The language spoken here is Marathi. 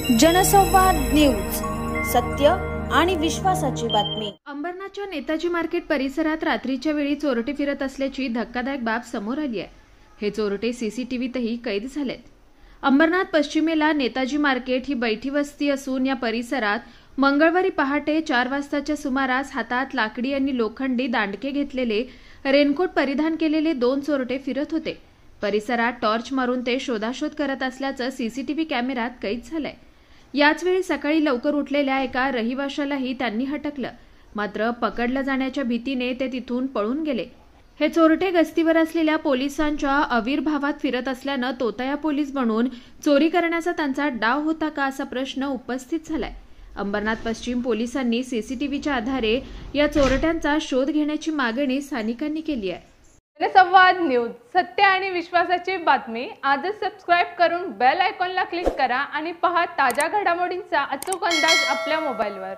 जनसंवाद न्यूज, सत्य आणि विश्वासाची बातमी। अंबरनाथच्या नेताजी मार्केट परिसरात रात्रीच्या वेळी चोरटे फिरत असल्याची धक्कादायक बाब समोर आली आहे। हे चोरटे सीसीटीव्हीतही कैद झालेत। अंबरनाथ पश्चिमेला नेताजी मार्केट ही बैठी वस्ती असून या परिसरात मंगळवारी पहाटे 4 वाजताच्या सुमारास हातात लाकडी आणि लोखंडी दांडके घेतलेले, रेनकोट परिधान केलेले 2 चोरटे फिरत होते। परिसरात टॉर्च मारून ते शोधाशोध करत असल्याचं सीसीटीव्ही कॅमेऱ्यात कैद झालंय। याच वेळी सकाळी लवकर उठलेल्या एका रहिवाशालाही त्यांनी हटकलं, मात्र पकडलं जाण्याच्या भीतीने ते तिथून पळून गेले। हे चोरटे गस्तीवर असलेल्या पोलिसांच्या आविर्भावात फिरत असल्यानं तोतया पोलीस बनून चोरी करण्याचा त्यांचा डाव होता का असा प्रश्न उपस्थित झालाय। अंबरनाथ पश्चिम पोलिसांनी सीसीटीव्हीच्या आधारे या चोरट्यांचा शोध घेण्याची मागणी स्थानिकांनी केली आहे। जनसंवाद न्यूज, सत्य आणि विश्वासाची बातमी। आजच सबस्क्राइब करून बेल आयकॉनला क्लिक करा आणि पहा ताज्या घडामोडींचा अचूक अंदाज आपल्या मोबाईलवर।